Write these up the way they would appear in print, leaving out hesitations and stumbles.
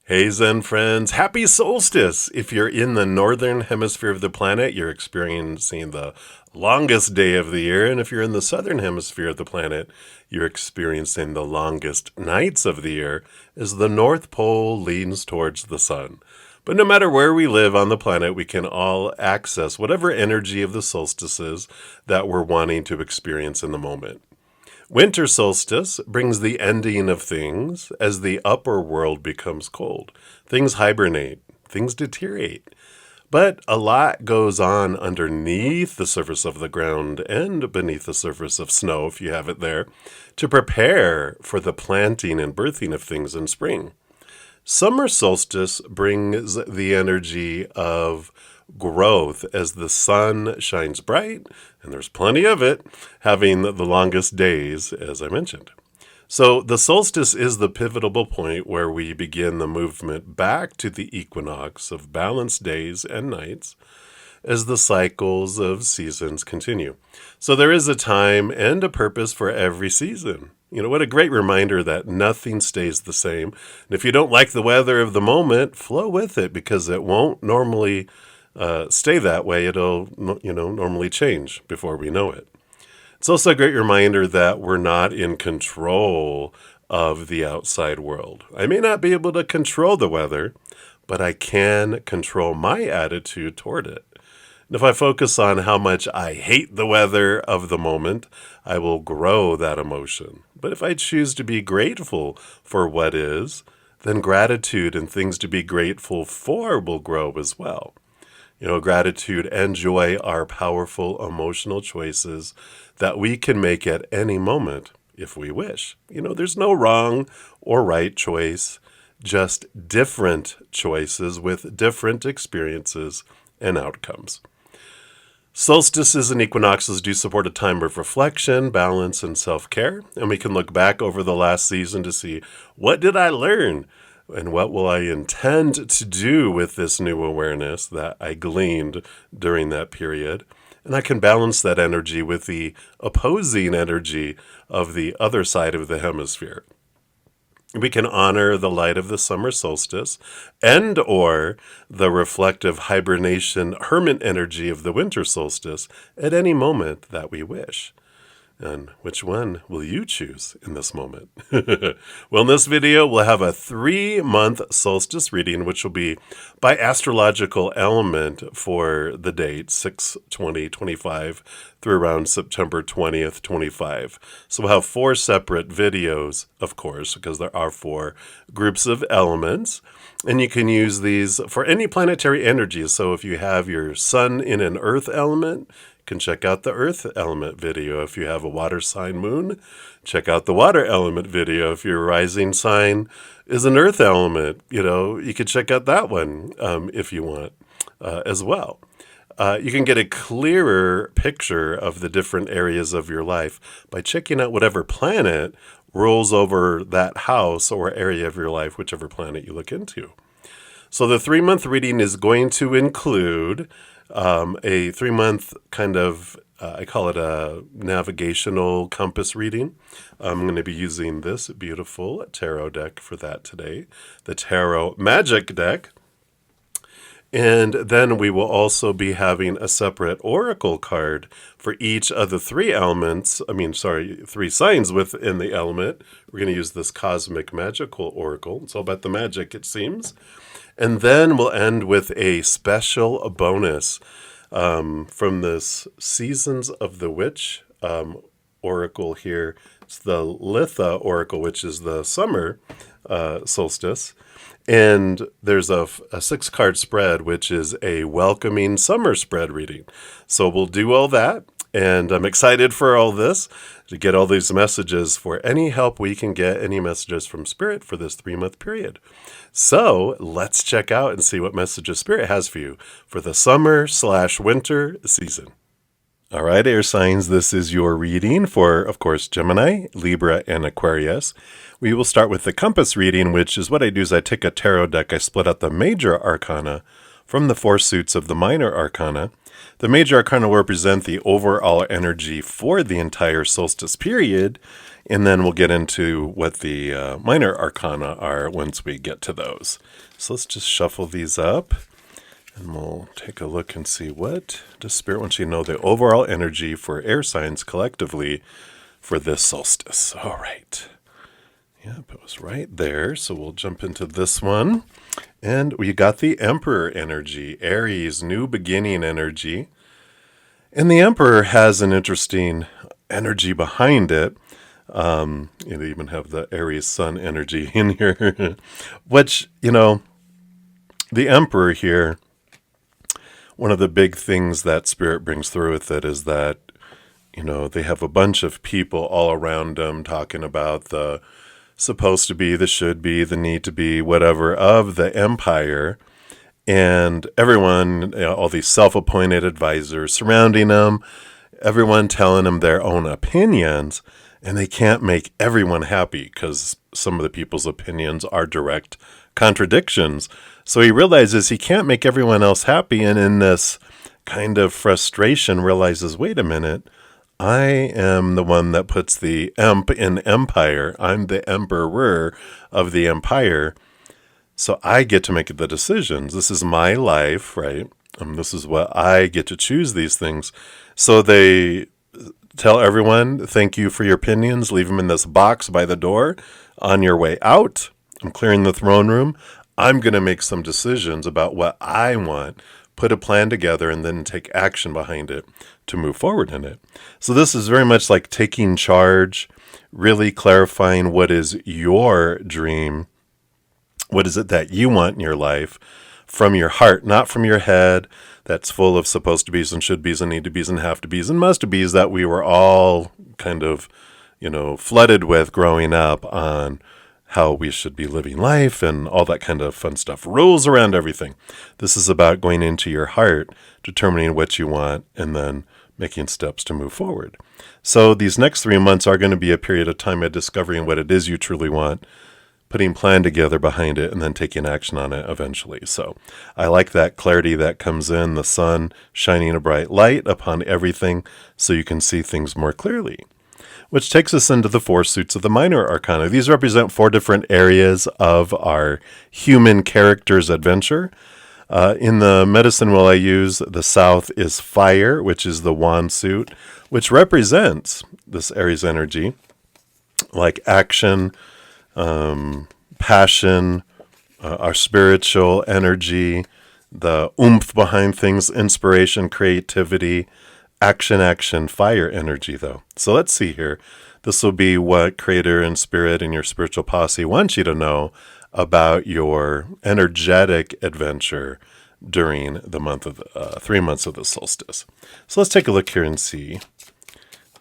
Hey Zen friends, happy solstice! If you're in the northern hemisphere of the planet, you're experiencing the longest day of the year, and if you're in the southern hemisphere of the planet, you're experiencing the longest nights of the year as the North Pole leans towards the sun. But no matter where we live on the planet, we can all access whatever energy of the solstices that we're wanting to experience in the moment. Winter solstice brings the ending of things as the upper world becomes cold. Things hibernate, things deteriorate. But a lot goes on underneath the surface of the ground and beneath the surface of snow, if you have it there, to prepare for the planting and birthing of things in spring. Summer solstice brings the energy of growth as the sun shines bright, and there's plenty of it, having the longest days, as I mentioned. So the solstice is the pivotal point where we begin the movement back to the equinox of balanced days and nights as the cycles of seasons continue. So there is a time and a purpose for every season. What a great reminder that nothing stays the same. And if you don't like the weather of the moment, flow with it because it won't normally stay that way. It'll, normally change before we know it. It's also a great reminder that we're not in control of the outside world. I may not be able to control the weather, but I can control my attitude toward it. And if I focus on how much I hate the weather of the moment, I will grow that emotion. But if I choose to be grateful for what is, then gratitude and things to be grateful for will grow as well. Gratitude and joy are powerful emotional choices that we can make at any moment if we wish. There's no wrong or right choice, just different choices with different experiences and outcomes. Solstices and equinoxes do support a time of reflection, balance, and self-care, and we can look back over the last season to see what did I learn and what will I intend to do with this new awareness that I gleaned during that period. And I can balance that energy with the opposing energy of the other side of the hemisphere. We can honor the light of the summer solstice and or the reflective hibernation hermit energy of the winter solstice at any moment that we wish. And which one will you choose in this moment? Well, in this video, we'll have a 3-month solstice reading, which will be by astrological element for the date 6/20/25 through around September 20th, 25. So we'll have 4 separate videos, of course, because there are 4 groups of elements. And you can use these for any planetary energies. So if you have your sun in an earth element, you can check out the earth element video. If you have a water sign moon, check out the water element video. If your rising sign is an earth element, you could check out that one if you want as well. You can get a clearer picture of the different areas of your life by checking out whatever planet rolls over that house or area of your life, whichever planet you look into. So the 3-month reading is going to include a 3-month kind of, I call it a navigational compass reading. I'm going to be using this beautiful tarot deck for that today, the Tarot Magic deck. And then we will also be having a separate oracle card for each of the 3 signs within the element. We're going to use this cosmic magical oracle. It's all about the magic, it seems. And then we'll end with a special bonus from this Seasons of the Witch oracle here. It's the Litha oracle, which is the summer solstice. And there's a 6-card spread, which is a welcoming summer spread reading. So we'll do all that. And I'm excited for all this, to get all these messages for any help we can get, any messages from Spirit for this 3-month period. So let's check out and see what messages Spirit has for you for the summer/winter season. All right, air signs, this is your reading for, of course, Gemini, Libra, and Aquarius. We will start with the compass reading, which is what I do is I take a tarot deck, I split out the major arcana from the 4 suits of the minor arcana. The major arcana will represent the overall energy for the entire solstice period, And then we'll get into what the minor arcana are once we get to those. So let's just shuffle these up. And we'll take a look and see what does Spirit want you to know the overall energy for air signs collectively for this solstice. All right. Yep, it was right there. So we'll jump into this one. And we got the Emperor energy, Aries, new beginning energy. And the Emperor has an interesting energy behind it. You even have the Aries Sun energy in here, which, the Emperor here, one of the big things that Spirit brings through with it is that, they have a bunch of people all around them talking about the supposed to be, the should be, the need to be, whatever of the empire. And everyone, all these self-appointed advisors surrounding them, everyone telling them their own opinions, and they can't make everyone happy because some of the people's opinions are direct contradictions. So he realizes he can't make everyone else happy, and in this kind of frustration realizes, wait a minute, I am the one that puts the emp in empire. I'm the emperor of the empire, so I get to make the decisions. This is my life, right? This is what I get to choose these things. So they tell everyone, thank you for your opinions. Leave them in this box by the door. On your way out, I'm clearing the throne room. I'm going to make some decisions about what I want, put a plan together, and then take action behind it to move forward in it. So this is very much like taking charge, really clarifying what is your dream. What is it that you want in your life from your heart, not from your head that's full of supposed to be's and should be's and need to be's and have to be's and must to be's that we were all kind of, flooded with growing up on how we should be living life and all that kind of fun stuff. Rules around everything. This is about going into your heart, determining what you want, and then making steps to move forward. So these next 3 months are going to be a period of time of discovering what it is you truly want, putting plan together behind it, and then taking action on it eventually. So I like that clarity that comes in, the sun shining a bright light upon everything so you can see things more clearly. Which takes us into the 4 suits of the minor arcana. These represent 4 different areas of our human character's adventure. In the medicine wheel I use, the south is fire, which is the wand suit, which represents this Aries energy, like action, passion, our spiritual energy, the oomph behind things, inspiration, creativity, action, fire energy, though. So let's see here. This will be what Creator and Spirit and your spiritual posse want you to know about your energetic adventure during the month of 3 months of the solstice. So let's take a look here and see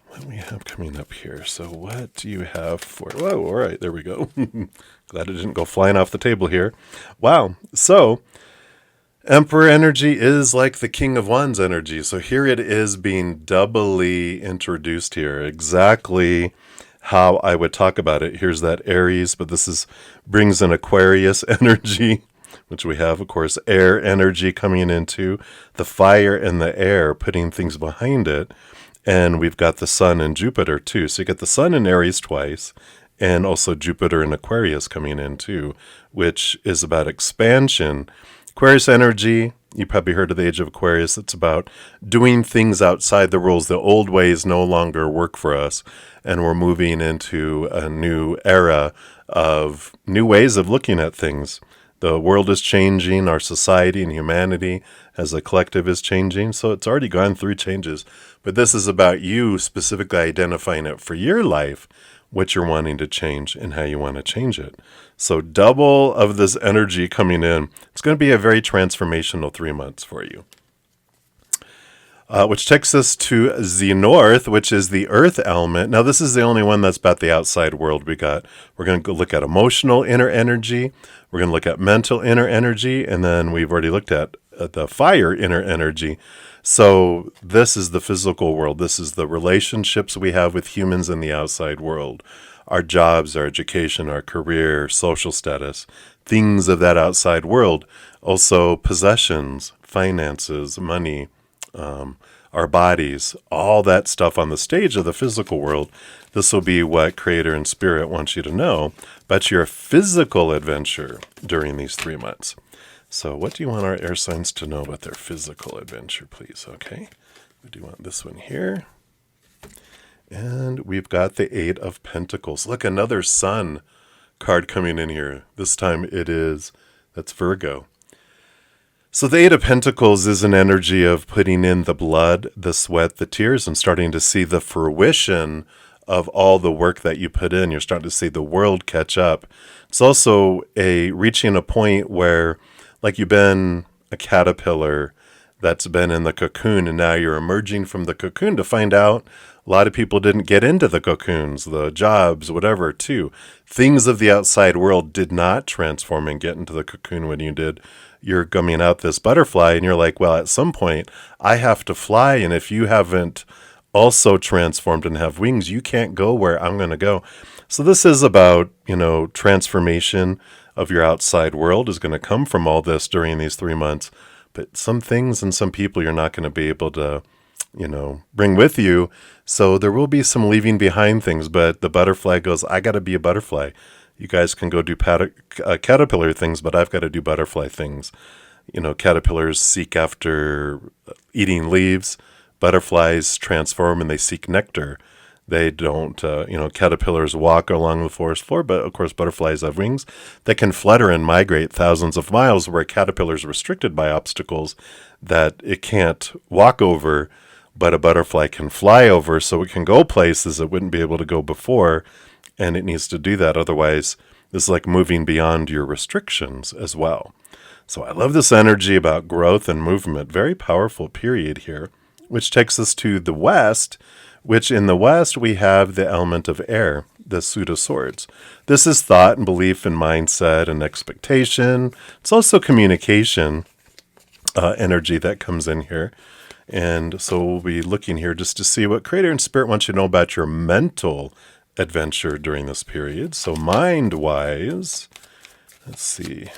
what we have coming up here. So what do you have for... Whoa, all right, there we go. Glad it didn't go flying off the table here. Wow. So Emperor energy is like the King of Wands energy. So here it is being doubly introduced here. Exactly how I would talk about it. Here's that Aries, but this brings an Aquarius energy, which we have, of course, air energy coming into the fire and the air, putting things behind it. And we've got the sun and Jupiter too. So you get the sun in Aries twice, and also Jupiter and Aquarius coming in too, which is about expansion. Aquarius energy, you probably heard of the age of Aquarius. It's about doing things outside the rules. The old ways no longer work for us, and we're moving into a new era of new ways of looking at things. The world is changing, our society and humanity as a collective is changing, so it's already gone through changes. But this is about you specifically identifying it for your life, what you're wanting to change and how you want to change it. So double of this energy coming in. It's going to be a very transformational 3 months for you. Which takes us to the north, which is the earth element. Now, this is the only one that's about the outside world. We're going to go look at emotional inner energy. We're going to look at mental inner energy. And then we've already looked at the fire inner energy. So this is the physical world. This is the relationships we have with humans in the outside world. Our jobs, our education, our career, social status, things of that outside world. Also possessions, finances, money, our bodies, all that stuff on the stage of the physical world. This will be what Creator and Spirit wants you to know about your physical adventure during these 3 months. So what do you want our air signs to know about their physical adventure, please? Okay, we do want this one here. And we've got the Eight of Pentacles. Look, another Sun card coming in here. This time that's Virgo. So the Eight of Pentacles is an energy of putting in the blood, the sweat, the tears, and starting to see the fruition of all the work that you put in. You're starting to see the world catch up. It's also reaching a point where, like, you've been a caterpillar that's been in the cocoon, and now you're emerging from the cocoon to find out a lot of people didn't get into the cocoons, the jobs, whatever, too. Things of the outside world did not transform and get into the cocoon when you did. You're coming out this butterfly, and you're like, well, at some point, I have to fly, and if you haven't also transformed and have wings, you can't go where I'm going to go. So this is about, transformation of your outside world is going to come from all this during these 3 months. But some things and some people you're not going to be able to, bring with you. So there will be some leaving behind things, but the butterfly goes, I got to be a butterfly. You guys can go do caterpillar things, but I've got to do butterfly things. Caterpillars seek after eating leaves. Butterflies transform and they seek nectar. They don't, caterpillars walk along the forest floor, but of course butterflies have wings that can flutter and migrate thousands of miles, where a caterpillar is restricted by obstacles that it can't walk over, but a butterfly can fly over, so it can go places it wouldn't be able to go before, and it needs to do that. Otherwise, this is like moving beyond your restrictions as well. So I love this energy about growth and movement. Very powerful period here, which takes us to the West, which in the West we have the element of air, the Suit of Swords. This is thought and belief and mindset and expectation. It's also communication energy that comes in here. And so we'll be looking here just to see what Creator and Spirit wants you to know about your mental adventure during this period. So mind-wise, let's see.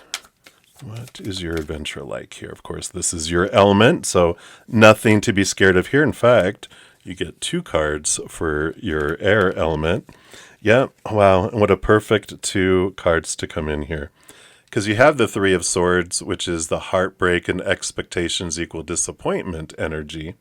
What is your adventure like here? Of course, this is your element, so nothing to be scared of here. In fact, you get 2 cards for your air element. Yeah, wow, and what a perfect 2 cards to come in here. Because you have the Three of Swords, which is the heartbreak and expectations equal disappointment energy.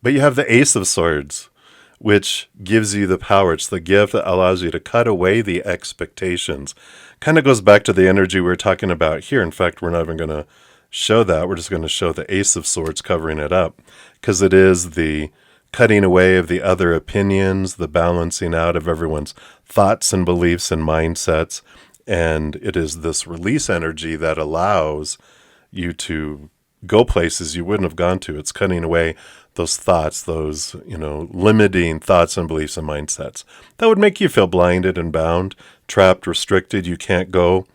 But you have the Ace of Swords, which gives you the power. It's the gift that allows you to cut away the expectations. Kind of goes back to the energy we were talking about here. In fact, we're not even going to show that. We're just going to show the Ace of Swords covering it up, because it is the cutting away of the other opinions, the balancing out of everyone's thoughts and beliefs and mindsets. And it is this release energy that allows you to go places you wouldn't have gone to. It's cutting away those thoughts, those, limiting thoughts and beliefs and mindsets that would make you feel blinded and bound, trapped, restricted. You can't go,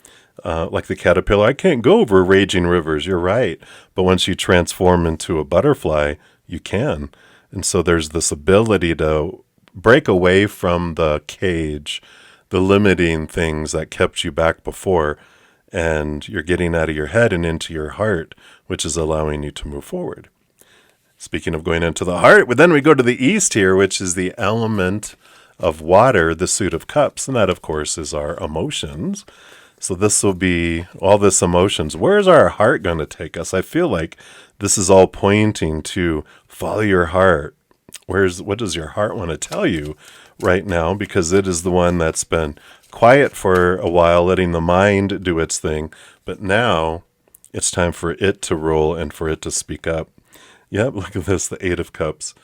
like the caterpillar. I can't go over raging rivers. You're right. But once you transform into a butterfly, you can. And so there's this ability to break away from the cage, the limiting things that kept you back before, and you're getting out of your head and into your heart, which is allowing you to move forward. Speaking of going into the heart, then we go to the East here, which is the element of water, the Suit of Cups, and that, of course, is our emotions. So this will be all this emotions. Where's our heart going to take us? I feel like this is all pointing to follow your heart. What does your heart want to tell you right now? Because it is the one that's been quiet for a while, letting the mind do its thing. But now it's time for it to roll and for it to speak up. Yep, look at this, the Eight of Cups.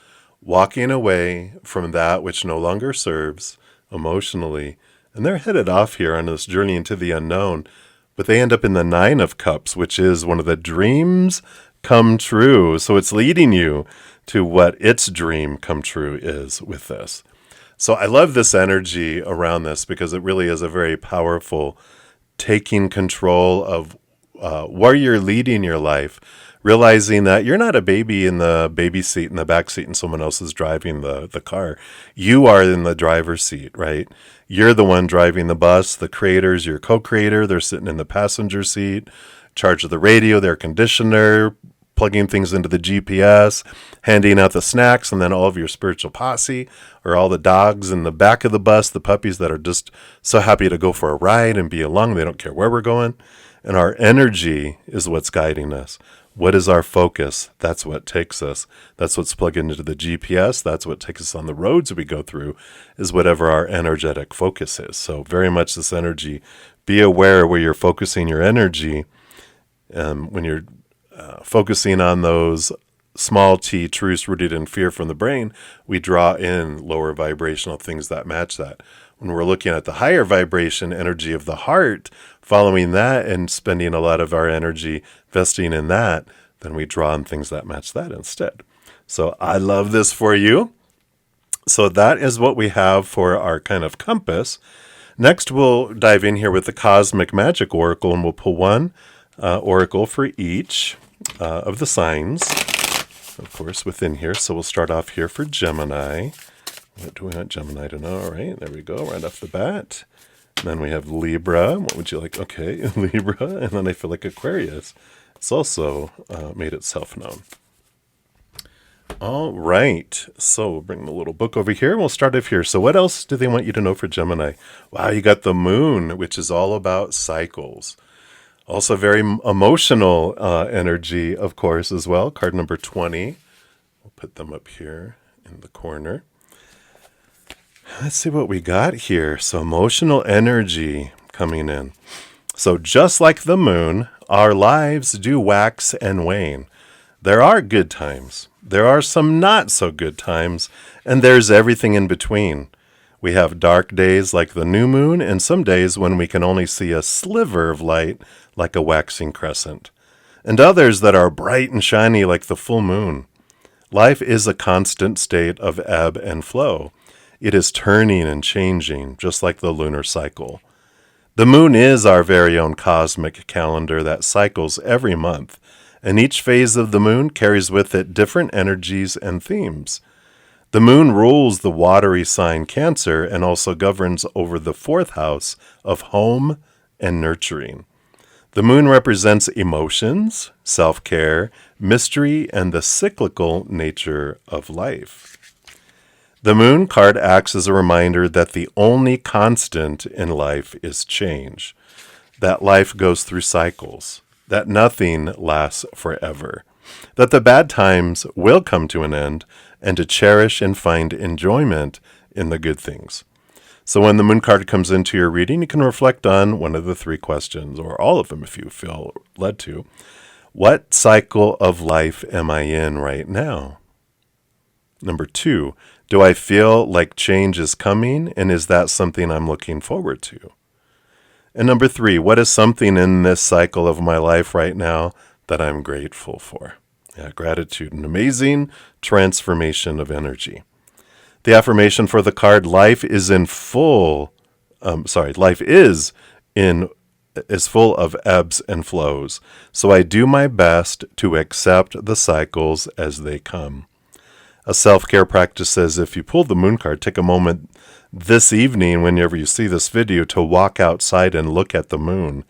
Walking away from that which no longer serves emotionally. And they're headed off here on this journey into the unknown. But they end up in the Nine of Cups, which is one of the dreams come true. So it's leading you to what its dream come true is with this. So I love this energy around this, because it really is a very powerful taking control of where you're leading your life, realizing that you're not a baby in the baby seat in the back seat and someone else is driving the car. You are in the driver's seat, right? You're the one driving the bus. The creator's your co-creator. They're sitting in the passenger seat, charge of the radio, the air conditioner, plugging things into the GPS, handing out the snacks, and then all of your spiritual posse, or all the dogs in the back of the bus, the puppies that are just so happy to go for a ride and be along. They don't care where we're going. And our energy is what's guiding us. What is our focus? That's what takes us. That's what's plugged into the GPS. That's what takes us on the roads we go through, is whatever our energetic focus is. So very much this energy, be aware where you're focusing your energy. When you're focusing on those small t truths rooted in fear from the brain, we draw in lower vibrational things that match that. When we're looking at the higher vibration energy of the heart, following that and spending a lot of our energy investing in that, then we draw on things that match that instead. So I love this for you. So that is what we have for our kind of compass. Next, we'll dive in here with the Cosmic Magic Oracle, and we'll pull one oracle for each of the signs, of course, within here. So we'll start off here for Gemini. What do we want Gemini to know? All right, there we go, right off the bat. And then we have Libra. What would you like? Okay, Libra. And then I feel like Aquarius. It's also made itself known. All right, so we'll bring the little book over here. We'll start off here. So what else do they want you to know for Gemini? Wow, you got the moon, which is all about cycles. Also very emotional energy, of course, as well. Card number 20. We'll put them up here in the corner. Let's see what we got here. So emotional energy coming in. So just like the moon, our lives do wax and wane. There are good times. There are some not so good times, and there's everything in between. We have dark days like the new moon, and some days when we can only see a sliver of light like a waxing crescent, and others that are bright and shiny like the full moon. Life is a constant state of ebb and flow. It is turning and changing, just like the lunar cycle. The moon is our very own cosmic calendar that cycles every month, and each phase of the moon carries with it different energies and themes. The moon rules the watery sign Cancer and also governs over the 4th house of home and nurturing. The moon represents emotions, self-care, mystery, and the cyclical nature of life. The moon card acts as a reminder that the only constant in life is change, that life goes through cycles, that nothing lasts forever, that the bad times will come to an end, and to cherish and find enjoyment in the good things. So when the moon card comes into your reading, you can reflect on one of the 3 questions, or all of them if you feel led to. What cycle of life am I in right now? Number 2, do I feel like change is coming, and is that something I'm looking forward to? And number 3, what is something in this cycle of my life right now that I'm grateful for? Yeah, gratitude, an amazing transformation of energy. The affirmation for the card, life is full of ebbs and flows. So I do my best to accept the cycles as they come. A self-care practice says if you pull the moon card, take a moment this evening whenever you see this video to walk outside and look at the moon.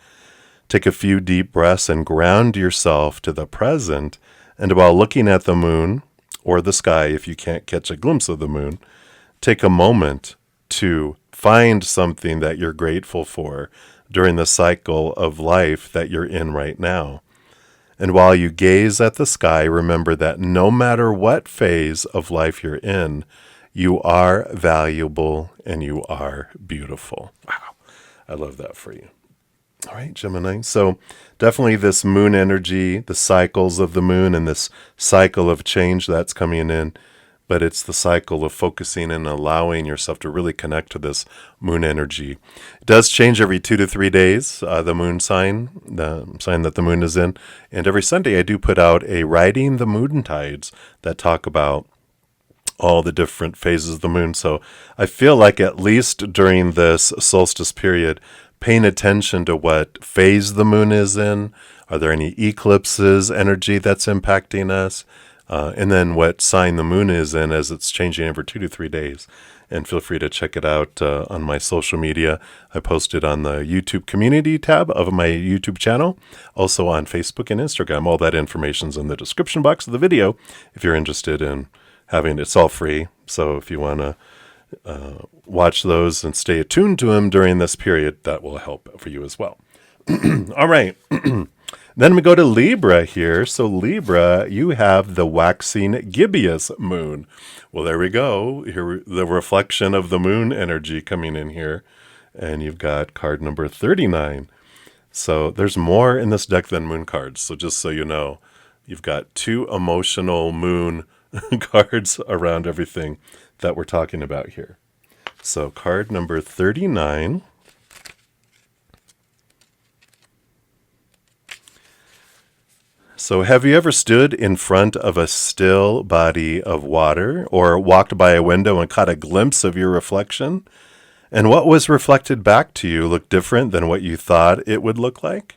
Take a few deep breaths and ground yourself to the present. And while looking at the moon, or the sky if you can't catch a glimpse of the moon, take a moment to find something that you're grateful for during the cycle of life that you're in right now. And while you gaze at the sky, remember that no matter what phase of life you're in, you are valuable and you are beautiful. Wow, I love that for you. All right, Gemini. So definitely this moon energy, the cycles of the moon and this cycle of change that's coming in, but it's the cycle of focusing and allowing yourself to really connect to this moon energy. It does change every 2 to 3 days, the moon sign, the sign that the moon is in. And every Sunday I do put out a Riding the Moon Tides that talk about all the different phases of the moon. So I feel like at least during this solstice period, paying attention to what phase the moon is in. Are there any eclipses, energy that's impacting us? And then what sign the moon is in as it's changing every 2 to 3 days and feel free to check it out on my social media. I post it on the YouTube community tab of my YouTube channel, also on Facebook and Instagram. All that information's in the description box of the video if you're interested in having it. It's all free, so if you want to watch those and stay attuned to them during this period, that will help for you as well. All right. Then we go to Libra here. So Libra, you have the waxing gibbous moon. Well, there we go. Here, the reflection of the moon energy coming in here. And you've got card number 39. So there's more in this deck than moon cards. So just so you know, you've got 2 emotional moon cards around everything that we're talking about here. So card number 39. So have you ever stood in front of a still body of water or walked by a window and caught a glimpse of your reflection? And what was reflected back to you looked different than what you thought it would look like?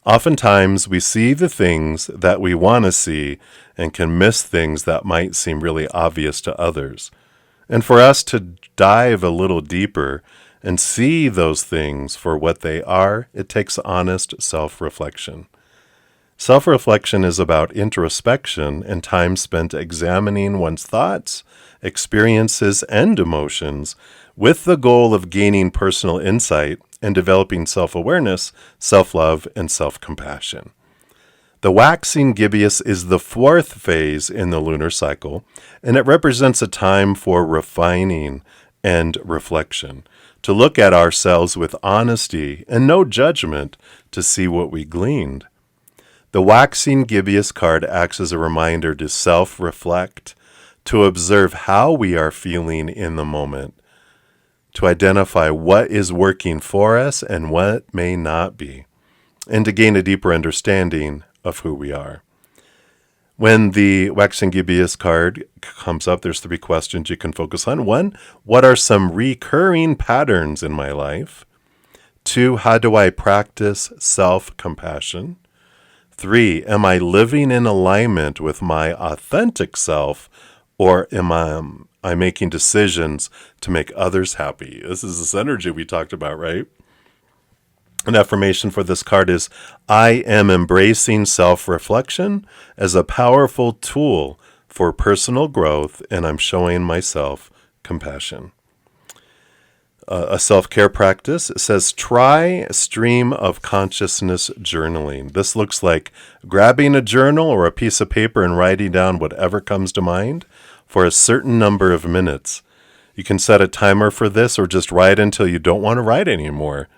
Oftentimes we see the things that we want to see and can miss things that might seem really obvious to others. And for us to dive a little deeper and see those things for what they are, it takes honest self-reflection. Self-reflection is about introspection and time spent examining one's thoughts, experiences, and emotions with the goal of gaining personal insight and developing self-awareness, self-love, and self-compassion. The waxing gibbous is the 4th phase in the lunar cycle, and it represents a time for refining and reflection, to look at ourselves with honesty and no judgment to see what we gleaned. The waxing gibbous card acts as a reminder to self-reflect, to observe how we are feeling in the moment, to identify what is working for us and what may not be, and to gain a deeper understanding of who we are. When the waxing gibbous card comes up, there's 3 questions you can focus on. 1, what are some recurring patterns in my life? 2, how do I practice self-compassion? 3, am I living in alignment with my authentic self, or am I making decisions to make others happy? This is this energy we talked about, right? An affirmation for this card is, I am embracing self-reflection as a powerful tool for personal growth, and I'm showing myself compassion. A self-care practice says, try stream of consciousness journaling. This looks like grabbing a journal or a piece of paper and writing down whatever comes to mind for a certain number of minutes. You can set a timer for this or just write until you don't want to write anymore.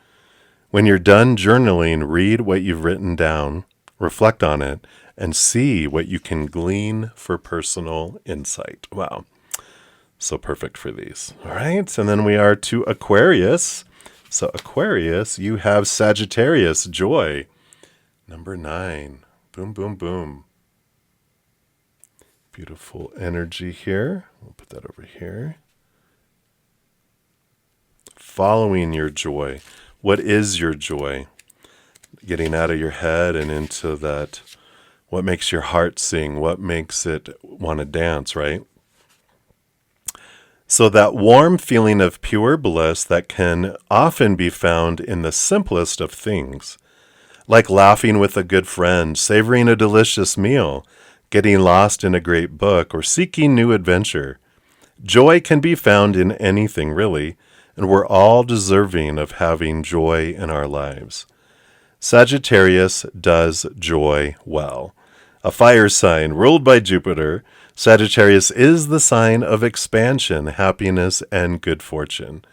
When you're done journaling, read what you've written down, reflect on it, and see what you can glean for personal insight. Wow. So perfect for these. All right. And then we are to Aquarius. So Aquarius, you have Sagittarius, joy. Number 9. Boom, boom, boom. Beautiful energy here. We'll put that over here. Following your joy. What is your joy? Getting out of your head and into that, what makes your heart sing? What makes it want to dance, right? So that warm feeling of pure bliss that can often be found in the simplest of things, like laughing with a good friend, savoring a delicious meal, getting lost in a great book, or seeking new adventure. Joy can be found in anything, really, and we're all deserving of having joy in our lives. Sagittarius does joy well. A fire sign ruled by Jupiter, Sagittarius is the sign of expansion, happiness, and good fortune.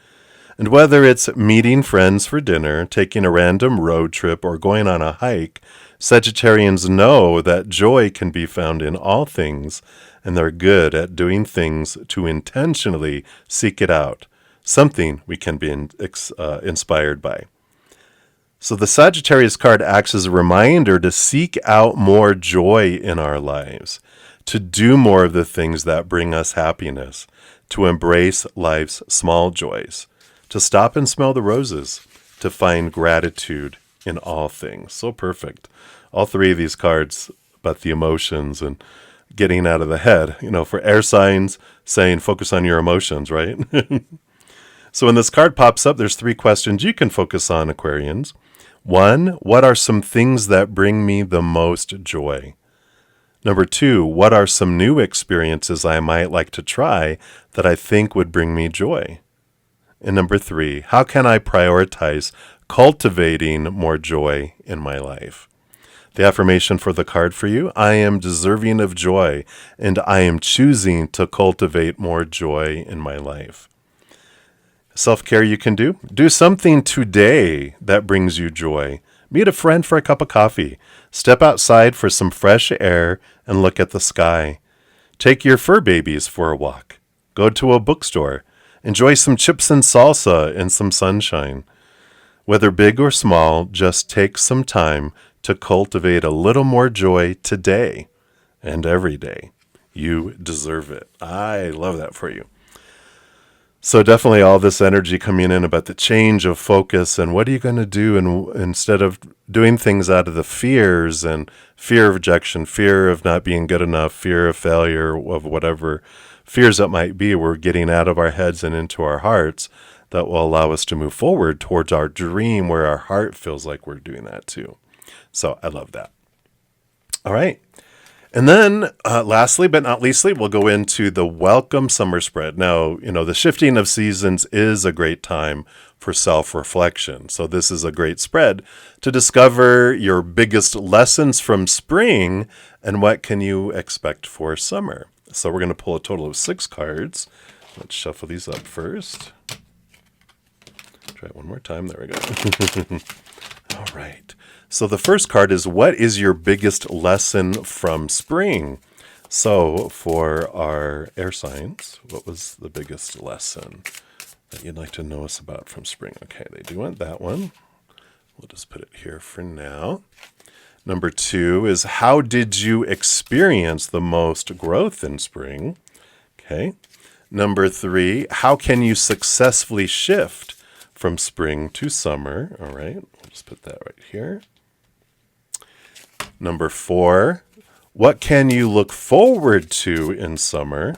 And whether it's meeting friends for dinner, taking a random road trip, or going on a hike, Sagittarians know that joy can be found in all things, and they're good at doing things to intentionally seek it out, something we can be inspired by. So the Sagittarius card acts as a reminder to seek out more joy in our lives, to do more of the things that bring us happiness, to embrace life's small joys, to stop and smell the roses, to find gratitude in all things. So perfect. All 3 of these cards about the emotions and getting out of the head. For air signs, saying focus on your emotions, right? So when this card pops up, there's 3 questions you can focus on, Aquarians. 1, what are some things that bring me the most joy? Number 2, what are some new experiences I might like to try that I think would bring me joy? And number 3, how can I prioritize cultivating more joy in my life? The affirmation for the card for you: I am deserving of joy, and I am choosing to cultivate more joy in my life. Self-care you can do. Do something today that brings you joy. Meet a friend for a cup of coffee. Step outside for some fresh air and look at the sky. Take your fur babies for a walk. Go to a bookstore. Enjoy some chips and salsa and some sunshine. Whether big or small, just take some time to cultivate a little more joy today and every day. You deserve it. I love that for you. So definitely all this energy coming in about the change of focus and what are you going to do, and instead of doing things out of the fears and fear of rejection, fear of not being good enough, fear of failure, of whatever fears that might be, we're getting out of our heads and into our hearts that will allow us to move forward towards our dream where our heart feels like we're doing that too. So I love that. All right. And then lastly, but not leastly, we'll go into the welcome summer spread. Now, the shifting of seasons is a great time for self-reflection. So this is a great spread to discover your biggest lessons from spring and what can you expect for summer. So we're going to pull a total of 6 cards. Let's shuffle these up first. Try it one more time. There we go. All right. So the first card is, what is your biggest lesson from spring? So for our air signs, what was the biggest lesson that you'd like to know us about from spring? Okay, they do want that one. We'll just put it here for now. Number 2 is, how did you experience the most growth in spring? Okay. Number 3, how can you successfully shift from spring to summer? All right, we'll just put that right here. Number 4, what can you look forward to in summer?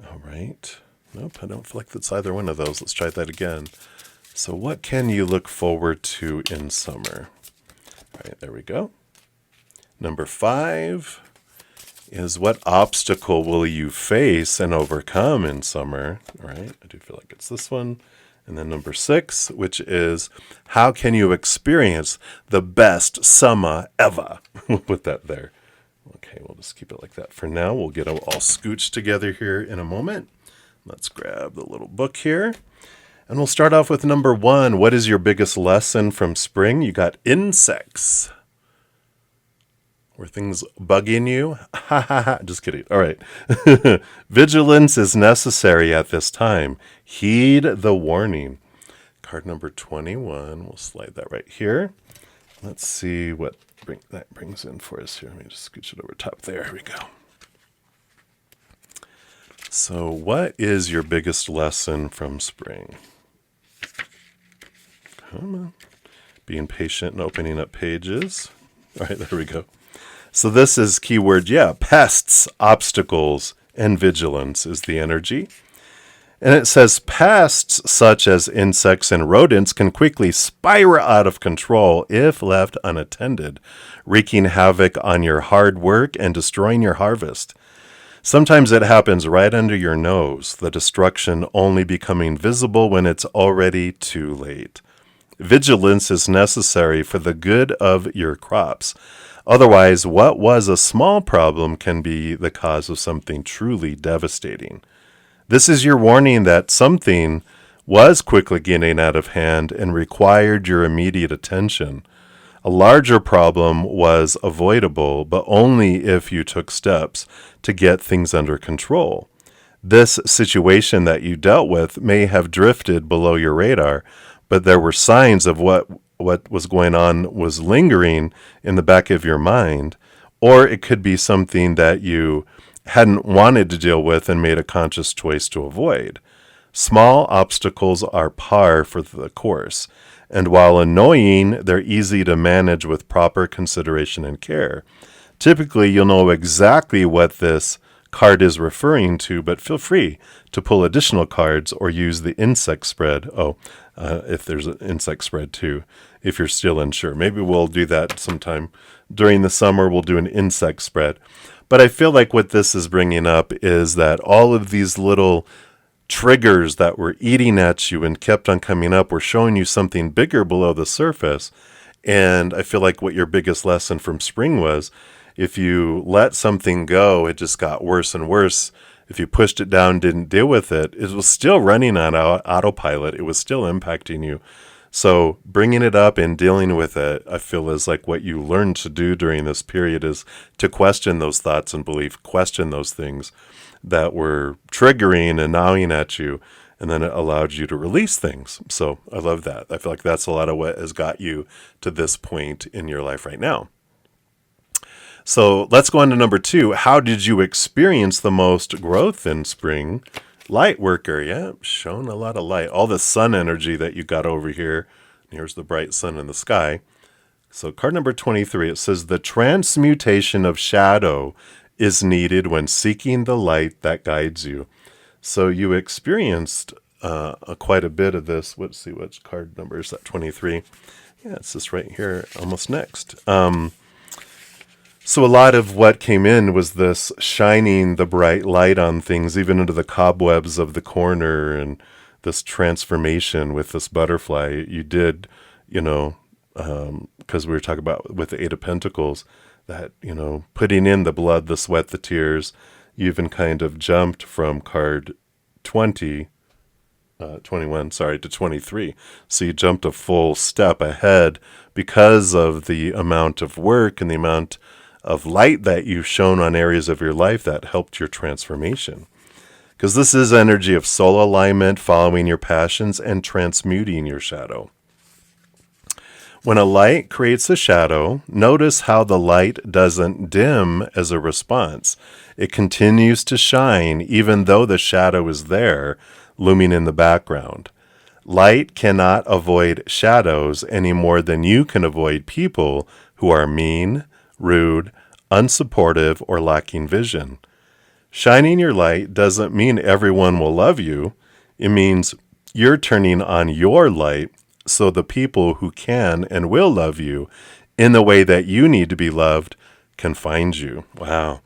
All right. Nope, I don't feel like that's either one of those. Let's try that again. So what can you look forward to in summer? All right, there we go. Number 5 is, what obstacle will you face and overcome in summer? All right, I do feel like it's this one. And then number 6, which is, how can you experience the best summer ever? We'll put that there. Okay, we'll just keep it like that for now. We'll get them all scooched together here in a moment. Let's grab the little book here. And we'll start off with number 1. What is your biggest lesson from spring? You got insects. Were things bugging you? Ha ha ha. Just kidding. All right. Vigilance is necessary at this time. Heed the warning. Card number 21. We'll slide that right here. Let's see what that brings in for us here. Let me just scooch it over top. There we go. So what is your biggest lesson from spring? Come on. Being patient and opening up pages. All right, there we go. So this is keyword, pests, obstacles, and vigilance is the energy. And it says pests such as insects and rodents can quickly spiral out of control if left unattended, wreaking havoc on your hard work and destroying your harvest. Sometimes it happens right under your nose, the destruction only becoming visible when it's already too late. Vigilance is necessary for the good of your crops. Otherwise, what was a small problem can be the cause of something truly devastating. This is your warning that something was quickly getting out of hand and required your immediate attention. A larger problem was avoidable, but only if you took steps to get things under control. This situation that you dealt with may have drifted below your radar, but there were signs of what was going on was lingering in the back of your mind, or it could be something that you hadn't wanted to deal with and made a conscious choice to avoid. Small obstacles are par for the course, and while annoying, they're easy to manage with proper consideration and care. Typically, you'll know exactly what this card is referring to, but feel free to pull additional cards or use the insect spread. If there's an insect spread too, if you're still unsure. Maybe we'll do that sometime during the summer. We'll do an insect spread. But I feel like what this is bringing up is that all of these little triggers that were eating at you and kept on coming up were showing you something bigger below the surface. And I feel like what your biggest lesson from spring was, if you let something go, it just got worse and worse. If you pushed it down, didn't deal with it, it was still running on autopilot. It was still impacting you. So bringing it up and dealing with it, I feel is like what you learned to do during this period is to question those thoughts and belief, question those things that were triggering and gnawing at you, and then it allowed you to release things. So I love that. I feel like that's a lot of what has got you to this point in your life right now. So let's go on to number 2. How did you experience the most growth in spring? Light worker, yeah, showing a lot of light. All the sun energy that you got over here. Here's the bright sun in the sky. So card number 23, it says, the transmutation of shadow is needed when seeking the light that guides you. So you experienced quite a bit of this. Let's see, what card number is that, 23? Yeah, it's this right here, almost next. So a lot of what came in was this shining the bright light on things, even into the cobwebs of the corner, and this transformation with this butterfly. You did, because we were talking about with the Eight of Pentacles, that, putting in the blood, the sweat, the tears. You even kind of jumped from card 21, to 23. So you jumped a full step ahead because of the amount of work and the amount of light that you've shown on areas of your life that helped your transformation. Because this is energy of soul alignment, following your passions, and transmuting your shadow. When a light creates a shadow, notice how the light doesn't dim as a response. It continues to shine even though the shadow is there, looming in the background. Light cannot avoid shadows any more than you can avoid people who are mean, rude, unsupportive, or lacking vision. Shining your light doesn't mean everyone will love you. It means you're turning on your light so the people who can and will love you in the way that you need to be loved can find you. Wow.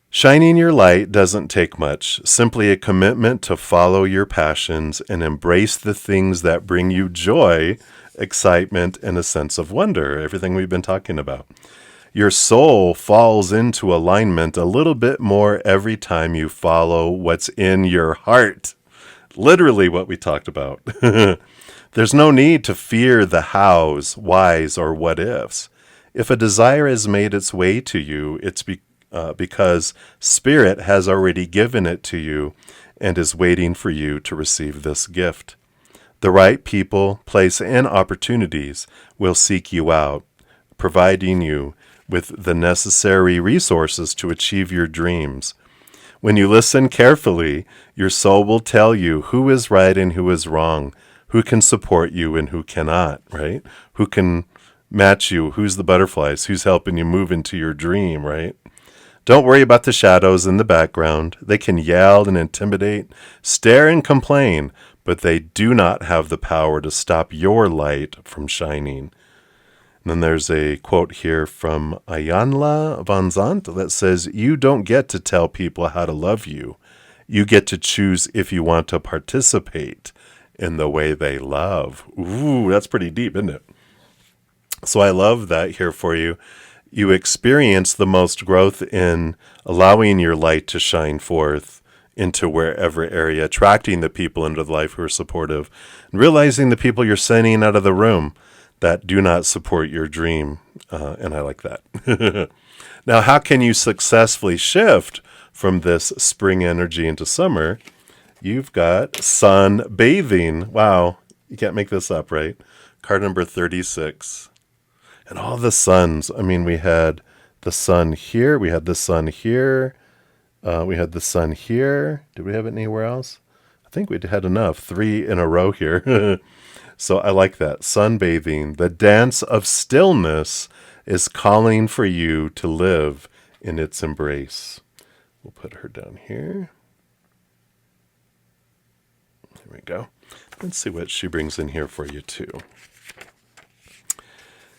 Shining your light doesn't take much, simply a commitment to follow your passions and embrace the things that bring you joy, excitement, and a sense of wonder, everything we've been talking about. Your soul falls into alignment a little bit more every time you follow what's in your heart. Literally what we talked about. There's no need to fear the hows, whys, or what ifs. If a desire has made its way to you, it's because Spirit has already given it to you and is waiting for you to receive this gift. The right people, place, and opportunities will seek you out, providing you with the necessary resources to achieve your dreams. When you listen carefully, your soul will tell you who is right and who is wrong, who can support you and who cannot, right? Who can match you, who's the butterflies, who's helping you move into your dream, right? Don't worry about the shadows in the background. They can yell and intimidate, stare and complain, but they do not have the power to stop your light from shining. And then there's a quote here from Ayanla Van Zandt that says, you don't get to tell people how to love you. You get to choose if you want to participate in the way they love. Ooh, that's pretty deep, isn't it? So I love that here for you. You experience the most growth in allowing your light to shine forth into wherever area, attracting the people into the life who are supportive, and realizing the people you're sending out of the room that do not support your dream. And I like that. Now, how can you successfully shift from this spring energy into summer? You've got sun bathing. Wow. You can't make this up, right? Card number 36. And all the suns. I mean, we had the sun here. We had the sun here. We had the sun here. Did we have it anywhere else? I think we had enough. 3 in a row here. So I like that. Sunbathing, the dance of stillness, is calling for you to live in its embrace. We'll put her down here. There we go. Let's see what she brings in here for you too.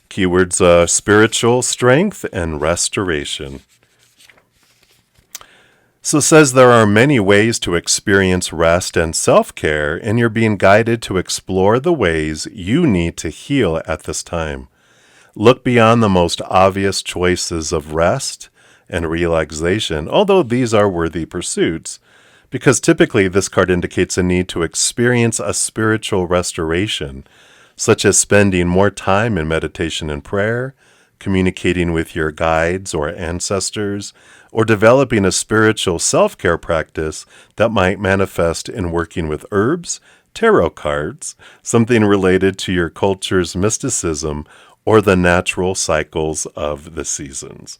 Keywords, spiritual strength and restoration. So it says there are many ways to experience rest and self-care, and you're being guided to explore the ways you need to heal at this time. Look beyond the most obvious choices of rest and relaxation, although these are worthy pursuits, because typically this card indicates a need to experience a spiritual restoration, such as spending more time in meditation and prayer, communicating with your guides or ancestors, or developing a spiritual self-care practice that might manifest in working with herbs, tarot cards, something related to your culture's mysticism, or the natural cycles of the seasons.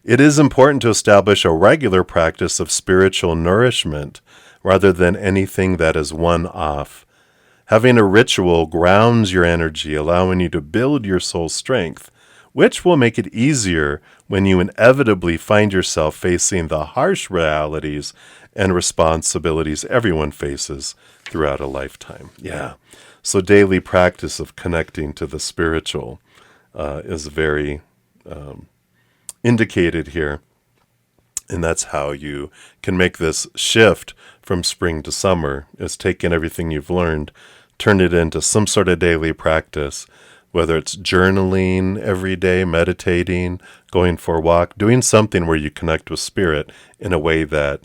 It is important to establish a regular practice of spiritual nourishment rather than anything that is one-off. Having a ritual grounds your energy, allowing you to build your soul's strength, which will make it easier when you inevitably find yourself facing the harsh realities and responsibilities everyone faces throughout a lifetime. Yeah. So daily practice of connecting to the spiritual is very indicated here. And that's how you can make this shift from spring to summer, is taking everything you've learned, turn it into some sort of daily practice, whether it's journaling every day, meditating, going for a walk, doing something where you connect with spirit in a way that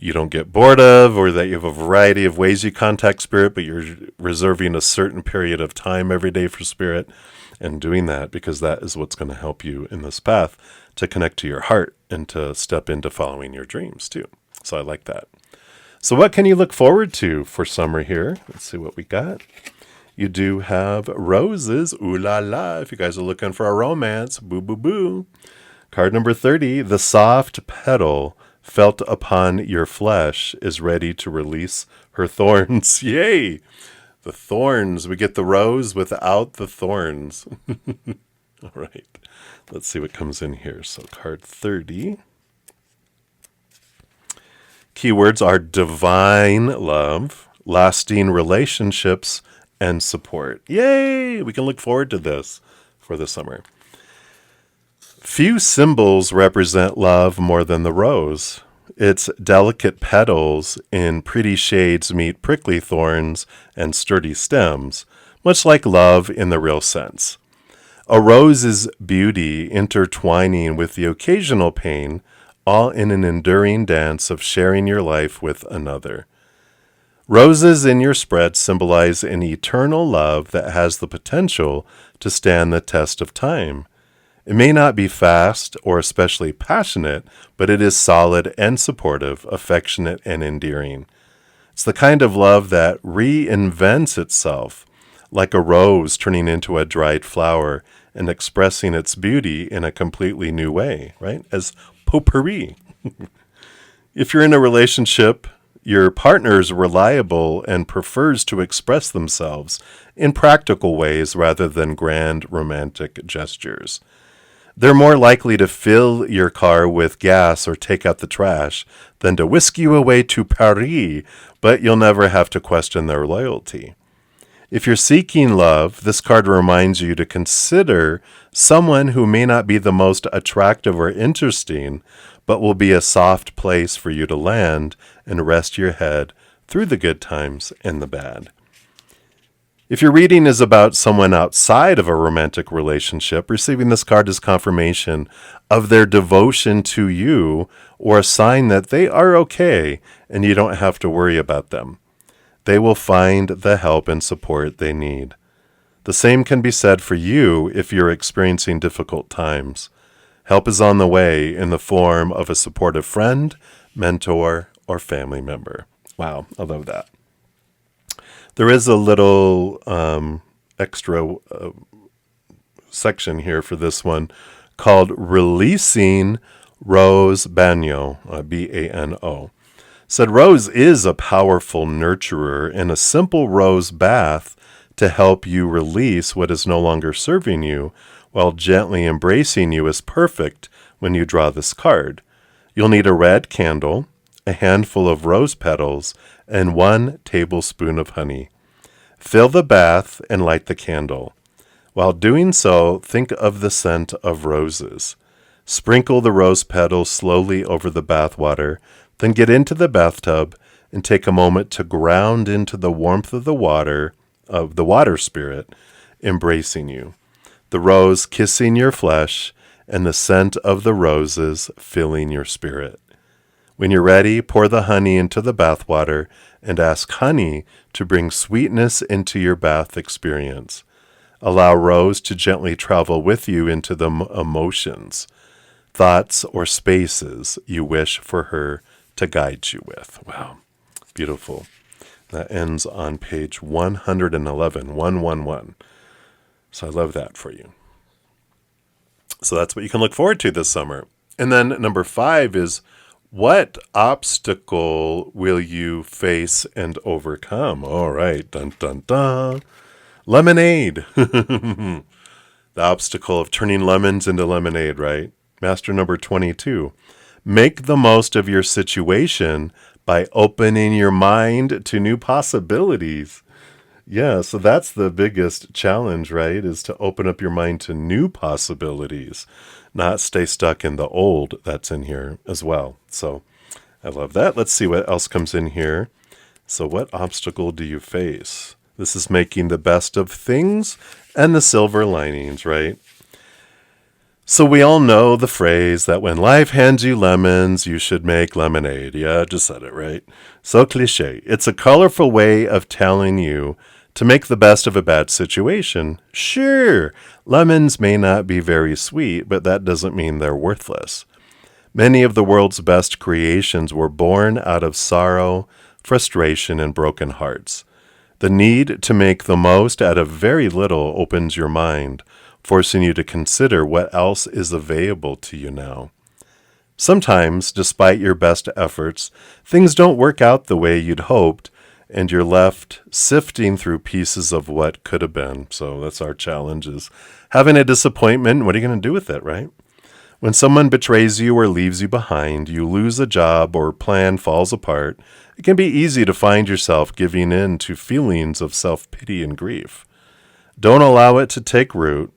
you don't get bored of, or that you have a variety of ways you contact spirit, but you're reserving a certain period of time every day for spirit, and doing that because that is what's going to help you in this path to connect to your heart and to step into following your dreams too. So I like that. So what can you look forward to for summer here? Let's see what we got. You do have roses. Ooh la la. If you guys are looking for a romance, boo boo boo. Card number 30, the soft petal felt upon your flesh is ready to release her thorns. Yay! The thorns. We get the rose without the thorns. All right. Let's see what comes in here. So card 30. Keywords are divine love, lasting relationships, and support. Yay! We can look forward to this for the summer. Few symbols represent love more than the rose. Its delicate petals in pretty shades meet prickly thorns and sturdy stems, much like love in the real sense. A rose's beauty intertwining with the occasional pain, all in an enduring dance of sharing your life with another. Roses in your spread symbolize an eternal love that has the potential to stand the test of time. It may not be fast or especially passionate, but it is solid and supportive, affectionate and endearing. It's the kind of love that reinvents itself, like a rose turning into a dried flower and expressing its beauty in a completely new way, right? As potpourri. If you're in a relationship, your partner is reliable and prefers to express themselves in practical ways rather than grand romantic gestures. They're more likely to fill your car with gas or take out the trash than to whisk you away to Paris, but you'll never have to question their loyalty. If you're seeking love, this card reminds you to consider someone who may not be the most attractive or interesting, but will be a soft place for you to land and rest your head through the good times and the bad. If your reading is about someone outside of a romantic relationship, receiving this card is confirmation of their devotion to you, or a sign that they are okay and you don't have to worry about them. They will find the help and support they need. The same can be said for you if you're experiencing difficult times. Help is on the way in the form of a supportive friend, mentor, or family member. Wow, I love that. There is a little extra section here for this one called Releasing Rose Bano, B-A-N-O. Said rose is a powerful nurturer, and a simple rose bath to help you release what is no longer serving you while gently embracing you is perfect when you draw this card. You'll need a red candle, a handful of rose petals, and 1 tablespoon of honey. Fill the bath and light the candle. While doing so, think of the scent of roses. Sprinkle the rose petals slowly over the bath water, then get into the bathtub and take a moment to ground into the warmth of the water spirit embracing you, the rose kissing your flesh, and the scent of the roses filling your spirit. When you're ready, pour the honey into the bath water and ask honey to bring sweetness into your bath experience. Allow Rose to gently travel with you into the emotions, thoughts, or spaces you wish for her to guide you with. Wow, beautiful. That ends on page 111, 111. So I love that for you. So that's what you can look forward to this summer. And then number 5 is, what obstacle will you face and overcome? All right, dun dun dun. Lemonade. The obstacle of turning lemons into lemonade, right? Master number 22. Make the most of your situation by opening your mind to new possibilities. Yeah, so that's the biggest challenge, right? Is to open up your mind to new possibilities, not stay stuck in the old that's in here as well. So I love that. Let's see what else comes in here. So what obstacle do you face? This is making the best of things and the silver linings, right? So we all know the phrase that when life hands you lemons, you should make lemonade. Yeah, I just said it, right? So cliche. It's a colorful way of telling you to make the best of a bad situation. Sure, lemons may not be very sweet, but that doesn't mean they're worthless. Many of the world's best creations were born out of sorrow, frustration, and broken hearts. The need to make the most out of very little opens your mind, forcing you to consider what else is available to you now. Sometimes, despite your best efforts, things don't work out the way you'd hoped, and you're left sifting through pieces of what could have been. So that's our challenge, is having a disappointment. What are you going to do with it, right? When someone betrays you or leaves you behind, you lose a job or plan falls apart, it can be easy to find yourself giving in to feelings of self-pity and grief. Don't allow it to take root.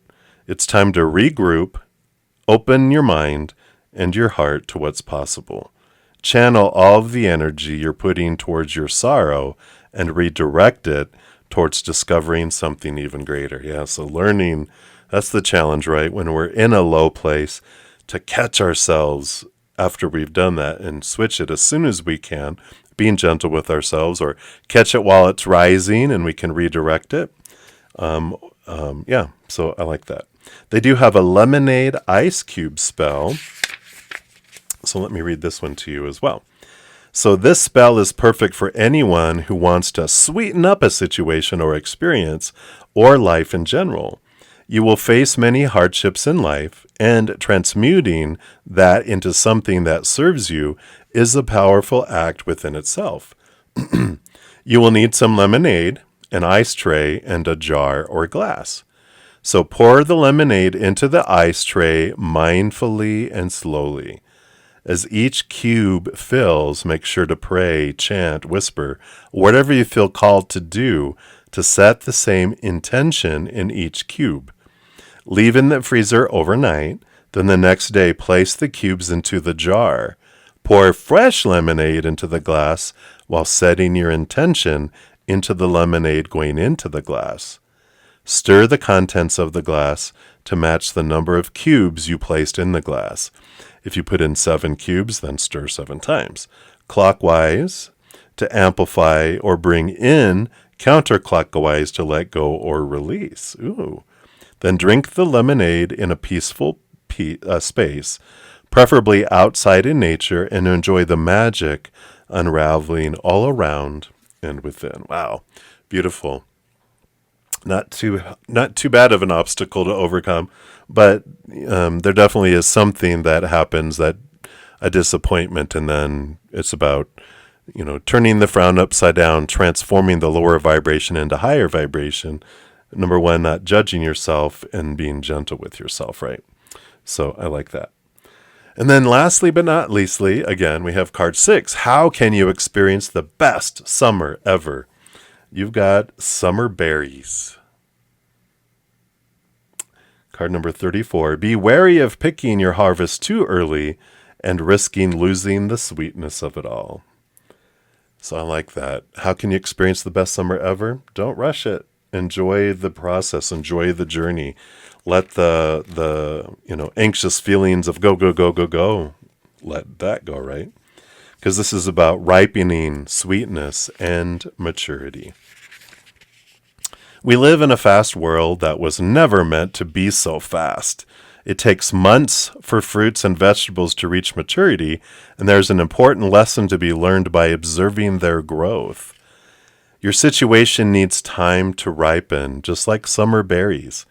It's time to regroup, open your mind and your heart to what's possible. Channel all of the energy you're putting towards your sorrow and redirect it towards discovering something even greater. Yeah, so learning, that's the challenge, right? When we're in a low place, to catch ourselves after we've done that and switch it as soon as we can, being gentle with ourselves, or catch it while it's rising and we can redirect it. Yeah, so I like that. They do have a lemonade ice cube spell. So let me read this one to you as well. So this spell is perfect for anyone who wants to sweeten up a situation or experience or life in general. You will face many hardships in life, and transmuting that into something that serves you is a powerful act within itself. You will need some lemonade, an ice tray, and a jar or glass. So pour the lemonade into the ice tray mindfully and slowly. As each cube fills, make sure to pray, chant, whisper, whatever you feel called to do to set the same intention in each cube. Leave in the freezer overnight, then the next day place the cubes into the jar. Pour fresh lemonade into the glass while setting your intention into the lemonade going into the glass. Stir the contents of the glass to match the number of cubes you placed in the glass. If you put in 7 cubes, then stir 7 times. Clockwise to amplify or bring in, counterclockwise to let go or release. Ooh. Then drink the lemonade in a peaceful space, preferably outside in nature, and enjoy the magic unraveling all around and within. Wow, beautiful. Not too bad of an obstacle to overcome, but there definitely is something that happens, that a disappointment, and then it's about, turning the frown upside down, transforming the lower vibration into higher vibration, Number one, not judging yourself and being gentle with yourself, right? So I like that. And then lastly but not leastly, again, we have card 6. How can you experience the best summer ever? You've got summer berries. Card number 34. Be wary of picking your harvest too early and risking losing the sweetness of it all. So I like that. How can you experience the best summer ever? Don't rush it. Enjoy the process. Enjoy the journey. Let the anxious feelings of go, let that go, right? Because this is about ripening, sweetness, and maturity. We live in a fast world that was never meant to be so fast. It takes months for fruits and vegetables to reach maturity, and there's an important lesson to be learned by observing their growth. Your situation needs time to ripen, just like summer berries.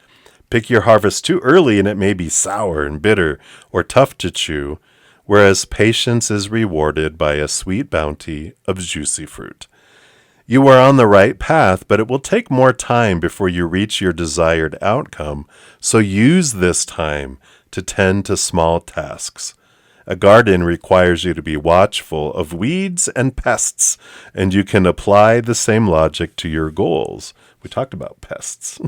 Pick your harvest too early and it may be sour and bitter or tough to chew, whereas patience is rewarded by a sweet bounty of juicy fruit. You are on the right path, but it will take more time before you reach your desired outcome, so use this time to tend to small tasks. A garden requires you to be watchful of weeds and pests, and you can apply the same logic to your goals. We talked about pests.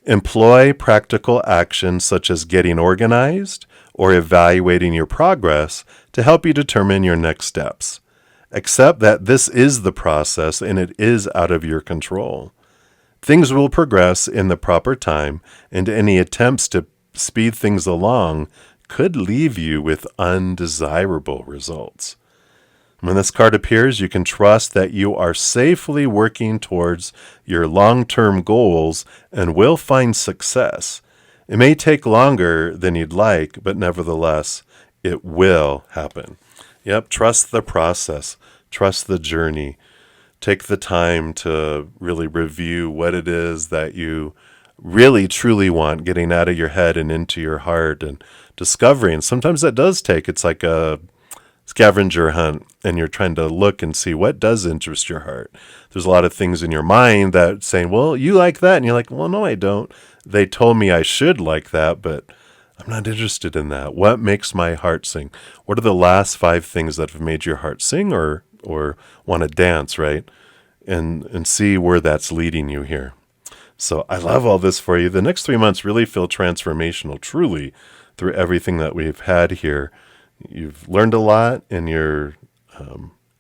Employ practical actions such as getting organized or evaluating your progress to help you determine your next steps. Accept that this is the process and it is out of your control. Things will progress in the proper time, and any attempts to speed things along could leave you with undesirable results. When this card appears, you can trust that you are safely working towards your long-term goals and will find success. It may take longer than you'd like, but nevertheless, it will happen. Yep, trust the process. Trust the journey. Take the time to really review what it is that you really truly want, getting out of your head and into your heart and discovering. Sometimes that does take, it's like a scavenger hunt, and you're trying to look and see what does interest your heart. There's a lot of things in your mind that saying, well, you like that. And you're like, well, no, I don't. They told me I should like that, but I'm not interested in that. What makes my heart sing? What are the last 5 things that have made your heart sing or want to dance, right? And see where that's leading you here. So I love all this for you. The next 3 months really feel transformational, truly, through everything that we've had here. You've learned a lot, and you're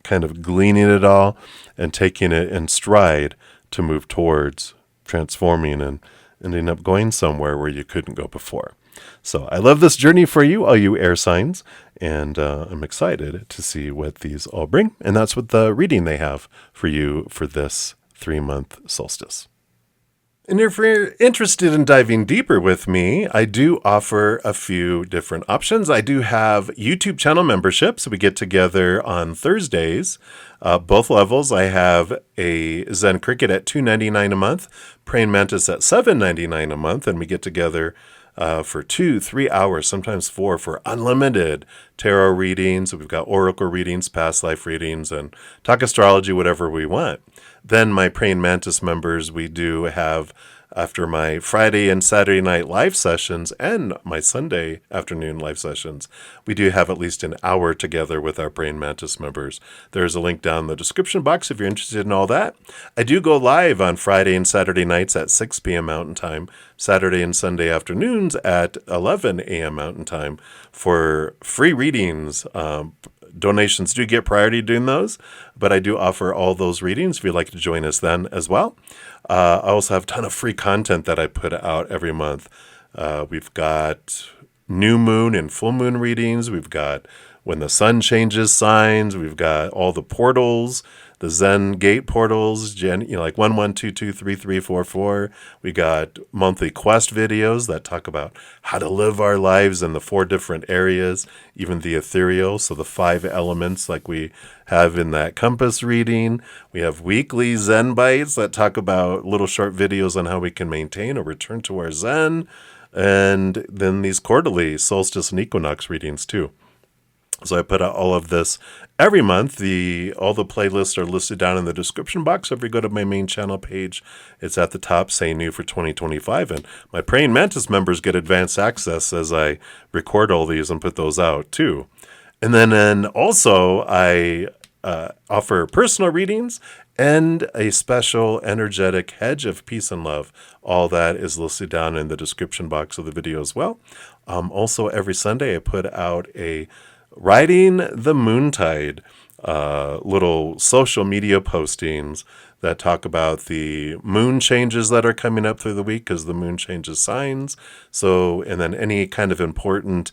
kind of gleaning it all and taking it in stride to move towards transforming and ending up going somewhere where you couldn't go before. So I love this journey for you, all you air signs, and I'm excited to see what these all bring. And that's what the reading they have for you for this 3-month solstice. And if you're interested in diving deeper with me, I do offer a few different options. I do have YouTube channel memberships. We get together on Thursdays, both levels. I have a Zen Cricket at $2.99 a month, Praying Mantis at $7.99 a month, and we get together for 2-3 hours, sometimes 4, for unlimited tarot readings. We've got oracle readings, past life readings, and talk astrology, whatever we want. Then my Praying Mantis members, we do have, after my Friday and Saturday night live sessions and my Sunday afternoon live sessions, we do have at least an hour together with our Praying Mantis members. There's a link down in the description box if you're interested in all that. I do go live on Friday and Saturday nights at 6 p.m. Mountain Time, Saturday and Sunday afternoons at 11 a.m. Mountain Time for free readings. Donations do get priority doing those, but I do offer all those readings if you'd like to join us then as well. I also have a ton of free content that I put out every month. We've got new moon and full moon readings. We've got when the sun changes signs. We've got all the portals, the Zen Gate portals, like 11223344. We got monthly quest videos that talk about how to live our lives in the 4 different areas, even the ethereal, so the 5 elements like we have in that compass reading. We have weekly Zen Bytes that talk about little short videos on how we can maintain or return to our Zen. And then these quarterly solstice and equinox readings too. So I put out all of this every month. All the playlists are listed down in the description box. If you go to my main channel page, it's at the top saying new for 2025. And my Praying Mantis members get advanced access as I record all these and put those out too. And then also I offer personal readings and a special energetic hedge of peace and love. All that is listed down in the description box of the video as well. Also, every Sunday I put out a Riding the Moontide little social media postings that talk about the moon changes that are coming up through the week because the moon changes signs. So, and then any kind of important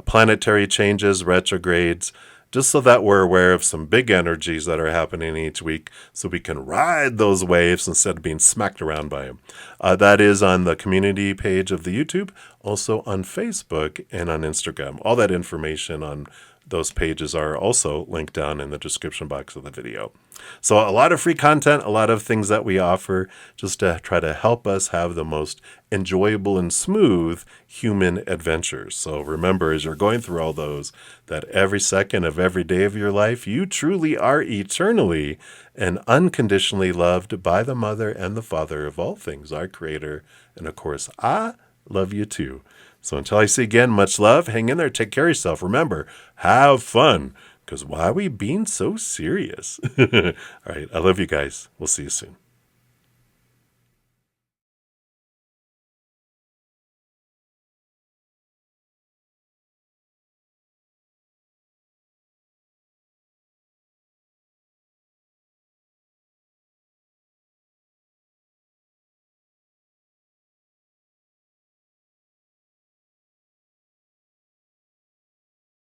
planetary changes, retrogrades, just so that we're aware of some big energies that are happening each week so we can ride those waves instead of being smacked around by them. That is on the community page of the YouTube, also on Facebook and on Instagram. All that information on those pages are also linked down in the description box of the video. So a lot of free content, a lot of things that we offer just to try to help us have the most enjoyable and smooth human adventures. So remember, as you're going through all those, that every second of every day of your life, you truly are eternally and unconditionally loved by the Mother and the Father of all things, our Creator. And of course, I love you too. So until I see you again, much love. Hang in there. Take care of yourself. Remember, have fun. Because why are we being so serious? All right. I love you guys. We'll see you soon.